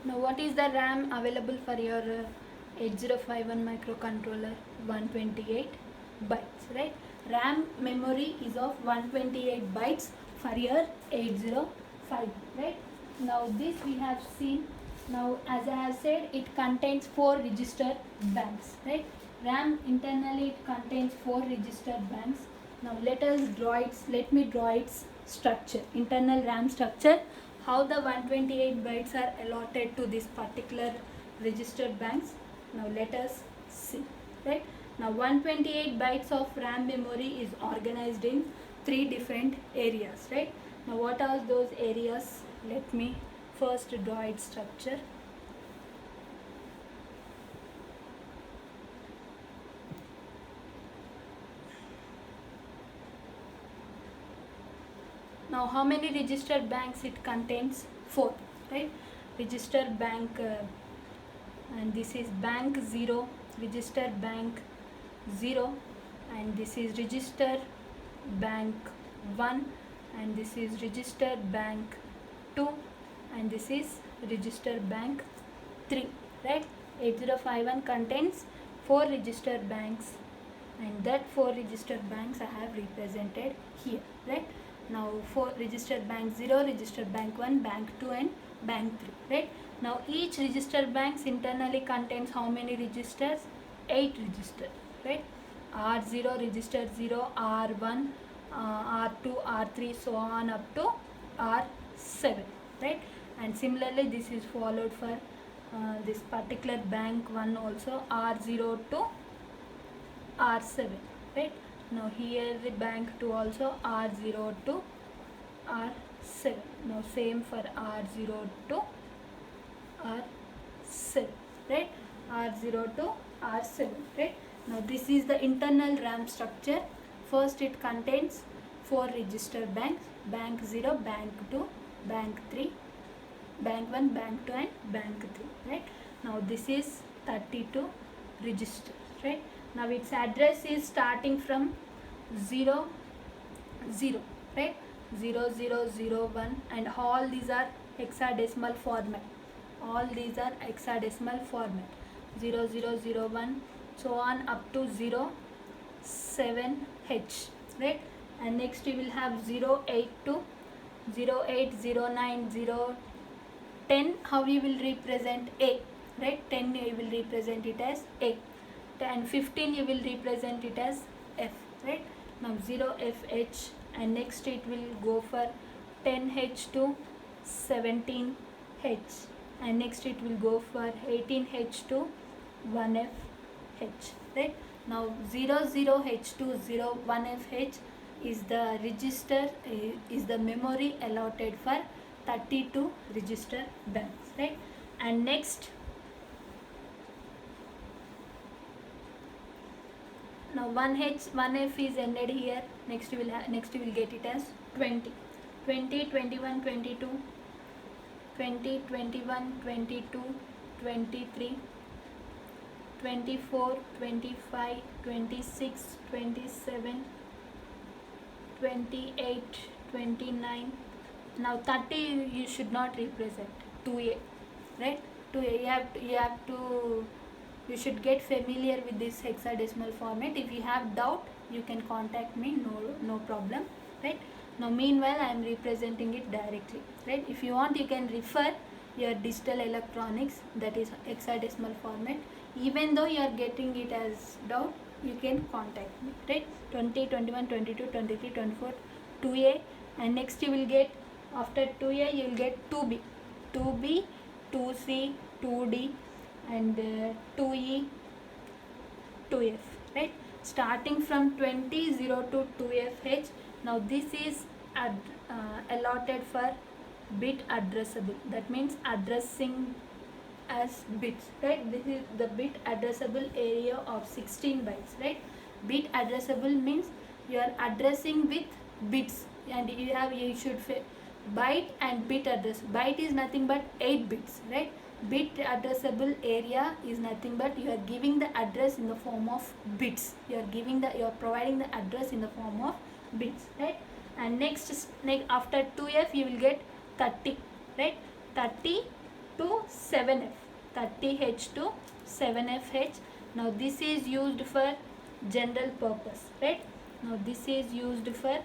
Now what is the RAM available for your 8051 microcontroller? 128 bytes, right? RAM memory is of 128 bytes for your 8051, right? Now this we have seen. Now as I have said, it contains 4 register banks, right? RAM internally it contains 4 register banks. Now let me draw its structure, internal RAM structure, how the 128 bytes are allotted to this particular registered banks. Now let us see, right? Now 128 bytes of RAM memory is organized in 3 different areas, right? Now what are those areas? Let me first draw its structure. Now how many register banks it contains? 4, right? Register bank and this is bank 0, register bank 0, and this is register bank 1, and this is register bank 2, and this is register bank 3, right? 8051 contains 4 register banks, and that 4 register banks I have represented here, right? Now 4 register bank 0, register bank 1, bank 2 and bank 3, right? Now each register banks internally contains how many registers? 8 registers, right? R0 register 0, R1, R2, R3, so on up to R7, right? And similarly this is followed for this particular bank 1 also, R0 to R7, right? Now here the bank 2 also, R0 to R7. Now same for R0 to R7, right? R0 to R7, right? Now this is the internal RAM structure. First it contains 4 register banks: bank 0, bank 2, bank 3, bank 1, bank 2 and bank 3, right? Now this is 32 register, right? Now its address is starting from 0, 0, right? 0, 0, 0, 1, and all these are hexadecimal format. All these are hexadecimal format. 0, 0, 0, 1, so on up to 0, 7H, right? And next we will have 0, 8 to 0, 8, 0, 9, 0, 10. How we will represent A, right? 10 you will represent it as A, and 15 you will represent it as F, right? Now 0FH, and next it will go for 10H to 17H, and next it will go for 18H to 1FH, right? Now 00H to 01FH is the register, is the memory allotted for 32 register banks, right? And next, now 1H, 1F is ended here. Next you will get it as 20, 20, 21, 22, 20, 21, 22, 23, 24, 25, 26, 27, 28, 29. Now 30 you should not represent, 2A, right? 2A, you should get familiar with this hexadecimal format. If you have doubt, you can contact me, no problem, right? Now meanwhile I am representing it directly, right? If you want, you can refer your digital electronics, that is hexadecimal format. Even though you are getting it as doubt, you can contact me, right? 20, 21, 22, 23, 24, 2A, and next you will get, after 2A you will get 2B, 2B, 2C, 2D, and 2E, 2F, right? Starting from 20, 0 to 2FH. Now this is allotted for bit addressable, that means addressing as bits, right? This is the bit addressable area of 16 bytes, right? Bit addressable means you are addressing with bits, and you should byte and bit address. Byte is nothing but 8 bits, right? Bit addressable area is nothing but you are giving the address in the form of bits. You are providing the address in the form of bits, right? And next after 2F you will get 30, right? 30 to 7F, 30H to 7FH. Now this is used for general purpose, right? Now this is used for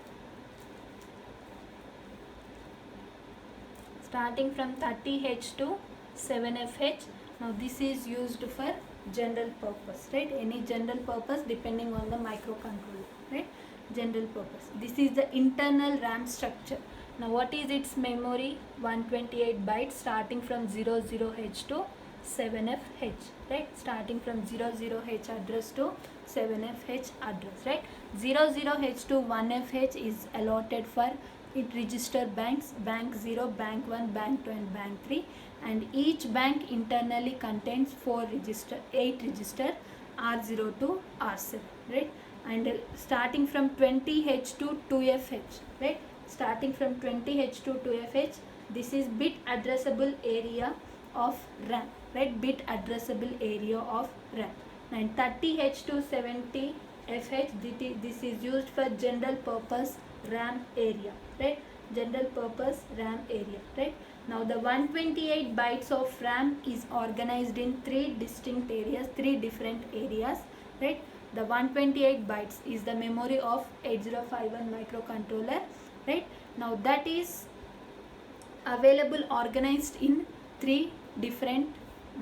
starting from 30H to 7FH. Now this is used for general purpose, right? Any general purpose depending on the microcontroller, right? General purpose. This is the internal RAM structure. Now what is its memory? 128 bytes starting from 00H to 7FH, right? Starting from 00H address to 7FH address, right? 00H to 1FH is allotted for it register banks: bank 0, bank 1, bank 2 and bank 3, and each bank internally contains 8 register R0 to R7, right? And starting from 20H to 2FH, right? Starting from 20H to 2FH, this is bit addressable area of RAM, right? Bit addressable area of RAM. And 30H to 70FH, this is used for general purpose RAM area, right? General purpose RAM area, right? Now the 128 bytes of RAM is organized in 3 distinct areas, 3 different areas, right? The 128 bytes is the memory of 8051 microcontroller, right? Now that is available organized in 3 different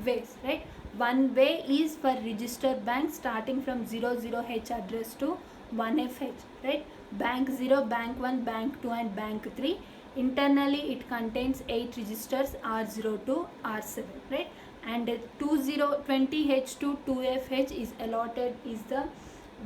ways, right? One way is for register bank starting from 00H address to 1FH, right? Bank 0, bank 1, bank 2 and bank 3. Internally it contains 8 registers R0 to R7, right? And 20H to 2FH is allotted is the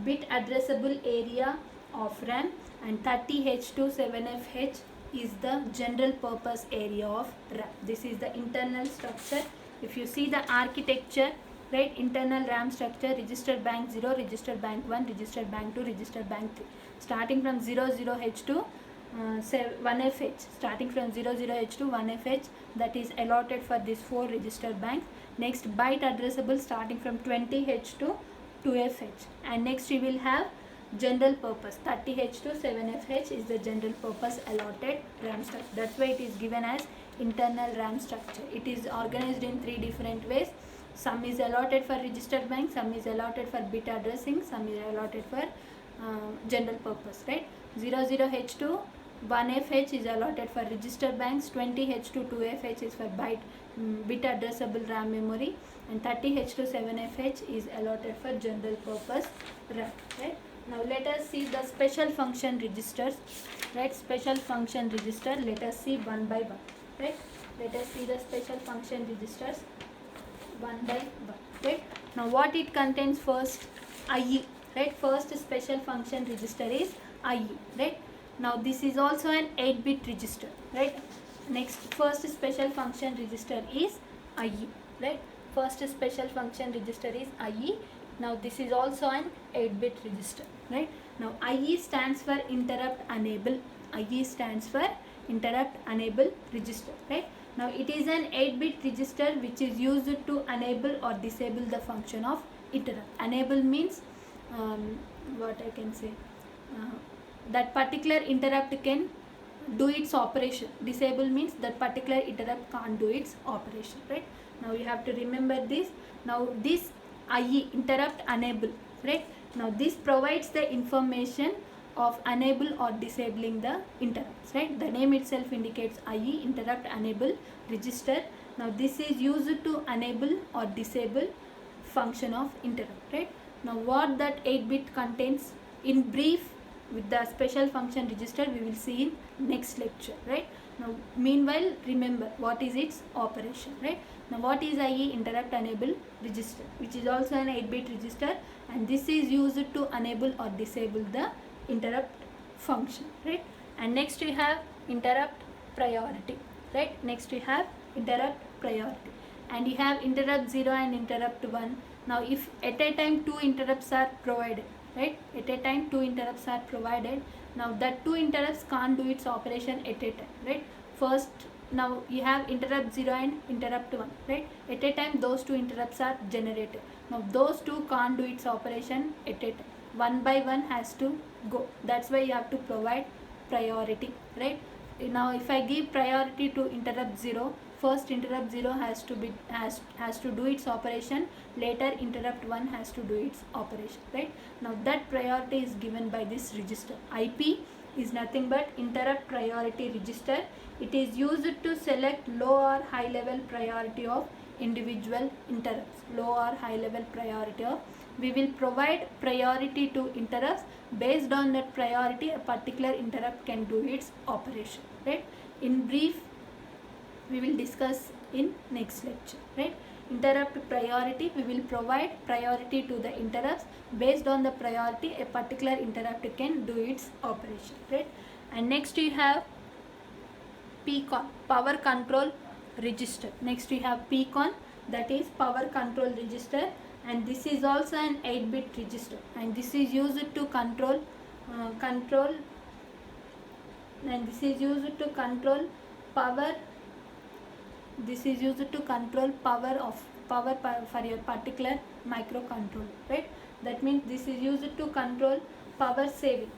bit addressable area of RAM, and 30H to 7FH is the general purpose area of RAM. This is the internal structure. If you see the architecture, right? Internal RAM structure: register bank 0, register bank 1, register bank 2, register bank 3. Starting from 00H to 1FH, starting from 00H to 1FH, that is allotted for this 4 register banks. Next, byte addressable starting from 20H to 2FH, and next we will have general purpose 30H to 7FH is the general purpose allotted RAM structure. That's why it is given as internal RAM structure. It is organized in 3 different ways. Some is allotted for register bank, some is allotted for bit addressing, some is allotted for general purpose, right? 00H to 1FH is allotted for register banks, 20H to 2FH is for bit addressable RAM memory, and 30H to 7FH is allotted for general purpose RAM, right? Now let us see the special function registers, right? Special function register, let us see one by one, right? Let us see the special function registers one by one, right? Now what it contains first? IE, right? First special function register is IE, right? Now this is also an 8-bit register, right? Next, first special function register is IE, right? First special function register is IE. Now this is also an 8-bit register, right? Now IE stands for interrupt enable. IE stands for interrupt enable register, right? Now it is an 8-bit register which is used to enable or disable the function of interrupt. Enable means what I can say, that particular interrupt can do its operation. Disable means that particular interrupt can't do its operation, right? Now you have to remember this. Now this IE, interrupt enable, right? Now this provides the information of enable or disabling the interrupts, right? The name itself indicates IE, interrupt enable register. Now this is used to enable or disable function of interrupt, right? Now what that 8-bit contains, in brief, with the special function register we will see in next lecture, right? Now meanwhile remember what is its operation, right? Now what is IE, interrupt enable register, which is also an 8-bit register, and this is used to enable or disable the interrupt function, right? And next we have interrupt priority, right? Next we have interrupt priority, and you have interrupt 0 and interrupt 1. Now if at a time 2 interrupts are provided, right? At a time 2 interrupts are provided. Now that 2 interrupts can't do its operation at a time, right? First, now you have interrupt 0 and interrupt 1, right? At a time those 2 interrupts are generated. Now those 2 can't do its operation at a time. One by one has to go. That's why you have to provide priority, right? Now if I give priority to interrupt 0, first interrupt 0 has to do its operation, later interrupt 1 has to do its operation, right? Now that priority is given by this register. IP is nothing but interrupt priority register. It is used to select low or high level priority of individual interrupts. Low or high level priority of, we will provide priority to interrupts. Based on that priority, a particular interrupt can do its operation, right? In brief, we will discuss in next lecture, right? Interrupt priority, we will provide priority to the interrupts. Based on the priority, a particular interrupt can do its operation, right? And next we have PCON, power control register. Next we have PCON, that is power control register, and this is also an 8-bit register, and this is used to control power. This is used to control power for your particular microcontroller, right? That means this is used to control power saving.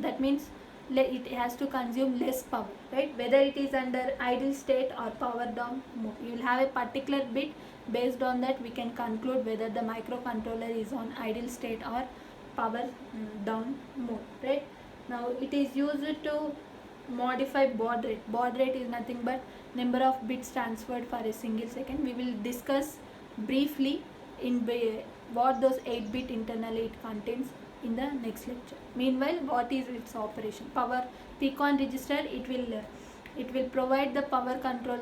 That means it has to consume less power, right? Whether it is under idle state or power down mode, you will have a particular bit. Based on that, we can conclude whether the microcontroller is on idle state or power down mode, right? Now it is used to modify baud rate. Baud rate is nothing but number of bits transferred for a single second. We will discuss briefly in what those 8-bit internally it contains in the next lecture. Meanwhile, what is its operation? Power PCON register, it will provide the power control.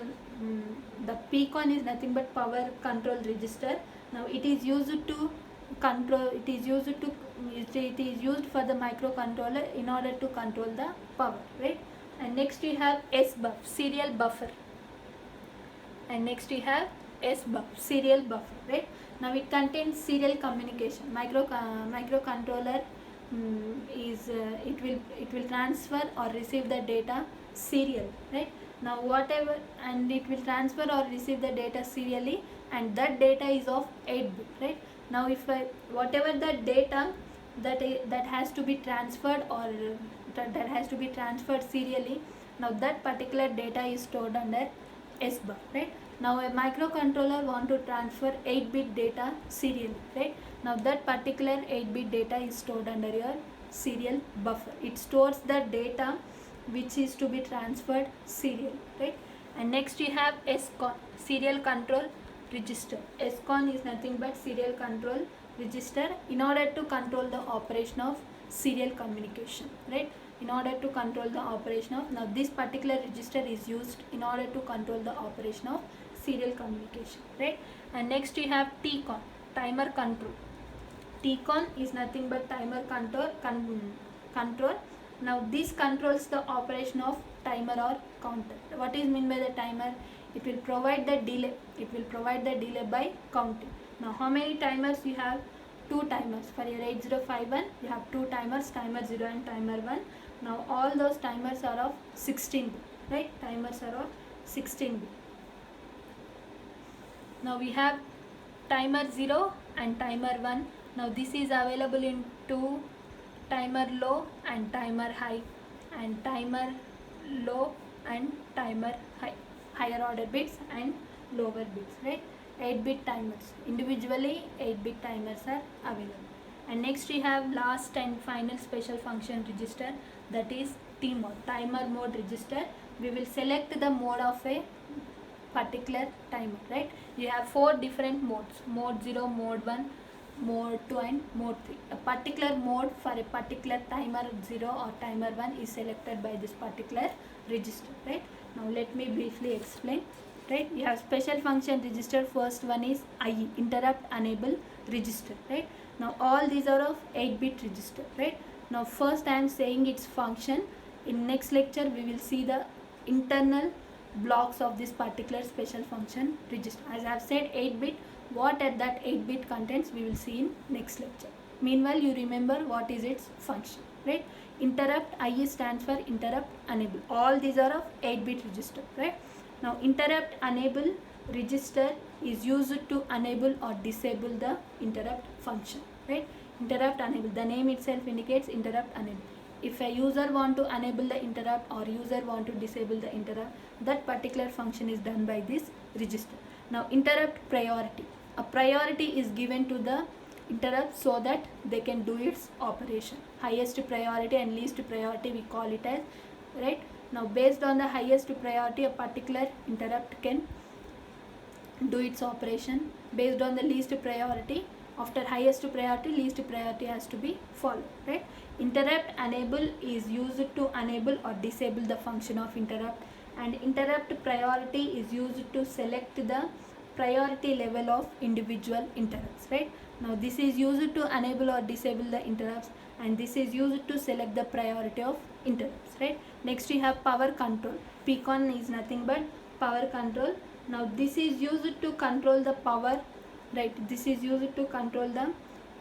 The PCON is nothing but power control register. Now it is used to control, it is used for the microcontroller in order to control the power, right? And next we have SBUF, serial buffer, and next we have S buffer, serial buffer, right? Now it contains serial communication. Microcontroller it will transfer or receive the data serial, right? Now whatever, and it will transfer or receive the data serially, and that data is of 8 bit, right? Now if whatever the data that has to be transferred or that has to be transferred serially, now that particular data is stored under S buffer, right? Now a microcontroller want to transfer 8-bit data serially, right? Now that particular 8-bit data is stored under your serial buffer. It stores the data which is to be transferred serially, right? And next you have SCON, serial control register. SCON is nothing but serial control register in order to control the operation of serial communication, right? In order to control the operation of, now this particular register is used in order to control the operation of serial communication, right? And next you have TCON, timer control. TCON is nothing but timer control. Now this controls the operation of timer or counter. What is meant by the timer? It will provide the delay. It will provide the delay by counting. Now how many timers you have? 2 timers. For your 8051 you have 2 timers, timer 0 and timer 1. Now all those timers are of 16 bit, right? Timers are of 16 bit. Now we have timer 0 and timer 1. Now this is available in 2, timer low and timer high, and timer low and timer high, higher order bits and lower bits, right? 8-bit timers. Individually 8-bit timers are available. And next we have last and final special function register, that is TMOD, timer mode register. We will select the mode of a particular timer, right? You have 4 different modes: mode 0, mode 1, mode 2 and mode 3. A particular mode for a particular timer 0 or timer 1 is selected by this particular register, right? Now let me briefly explain, right? You have special function register. First one is IE, interrupt enable register, right? Now all these are of 8-bit register, right? Now first I am saying its function. In next lecture we will see the internal blocks of this particular special function register. As I have said 8-bit, what at that 8-bit contents we will see in next lecture. Meanwhile you remember what is its function, right? Interrupt, IE stands for interrupt enable. All these are of 8-bit register, right? Now interrupt enable register is used to enable or disable the interrupt function, right? Interrupt enable, the name itself indicates interrupt enable. If a user want to enable the interrupt or user want to disable the interrupt, that particular function is done by this register. Now interrupt priority, a priority is given to the interrupt so that they can do its operation. Highest priority and least priority we call it as, right? Now based on the highest priority a particular interrupt can do its operation. Based on the least priority, after highest priority, least priority has to be followed, right? Interrupt enable is used to enable or disable the function of interrupt, and interrupt priority is used to select the priority level of individual interrupts, right? Now this is used to enable or disable the interrupts, and this is used to select the priority of interrupts, right? Next we have power control. PCON is nothing but power control. Now this is used to control the power, right? This is used to control the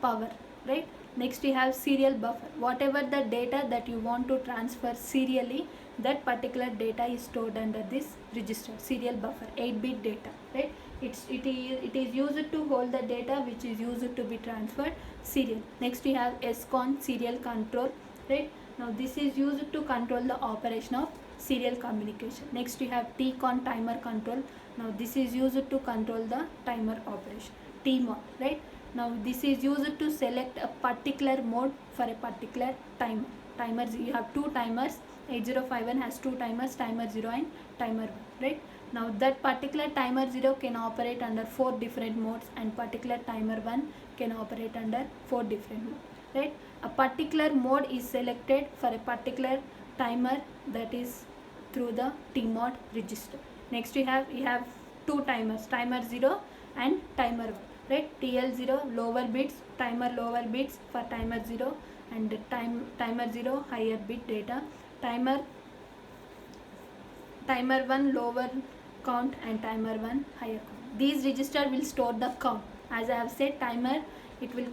power, right? Next we have serial buffer. Whatever the data that you want to transfer serially, that particular data is stored under this register, serial buffer, 8-bit data, right? It is used to hold the data which is used to be transferred serial. Next we have SCON, serial control, right? Now this is used to control the operation of serial communication. Next we have TCON, timer control. Now this is used to control the timer operation. TMOD, right? Now this is used to select a particular mode for a particular timer. Timers, you have 2 timers. 8051 has 2 timers, timer 0 and timer 1, right? Now that particular timer 0 can operate under 4 different modes, and particular timer 1 can operate under 4 different modes, right? A particular mode is selected for a particular timer, that is through the TMOD register. Next we have 2 timers, timer 0 and timer 1, right? TL0 lower bits, timer lower bits for timer 0, and timer 0 higher bit data. Timer 1 lower count and timer 1 higher count. These register will store the count. As I have said, timer, it will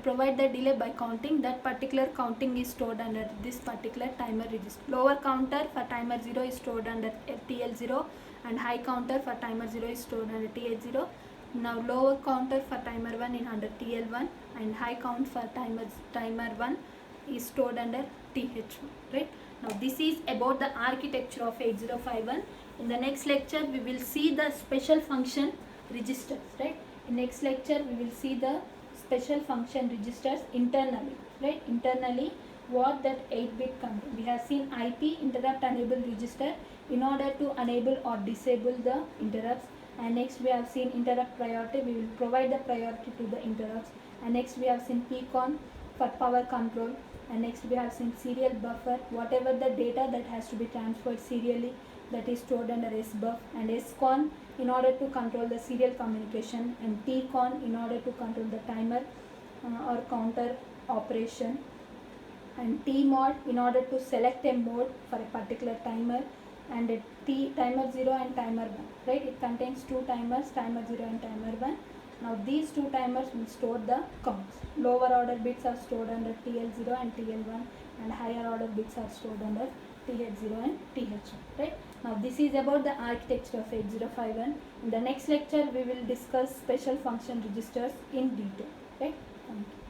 provide the delay by counting. That particular counting is stored under this particular timer register. Lower counter for timer 0 is stored under TL0 and high counter for timer 0 is stored under TH0. Now lower counter for timer 1 is under TL1 and high count for timer 1 is stored under TH1, right? Now this is about the architecture of 8051. In the next lecture we will see the special function registers, right? In next lecture we will see the special function registers internally, right? Internally what that 8-bit control. We have seen IP, interrupt enable register, in order to enable or disable the interrupts. And next we have seen interrupt priority, we will provide the priority to the interrupts. And next we have seen PCON for power control. And next we have seen serial buffer, whatever the data that has to be transferred serially, that is stored under SBUF. And SCON in order to control the serial communication, and TCON in order to control the timer or counter operation, and TMOD in order to select a mode for a particular timer, and a timer 0 and timer 1, right? It contains two timers, timer 0 and timer 1. Now these two timers will store the counts. Lower order bits are stored under TL0 and TL1, and higher order bits are stored under TH0 and TH1, right? Now this is about the architecture of 8051. In the next lecture we will discuss special function registers in detail, right? Thank you.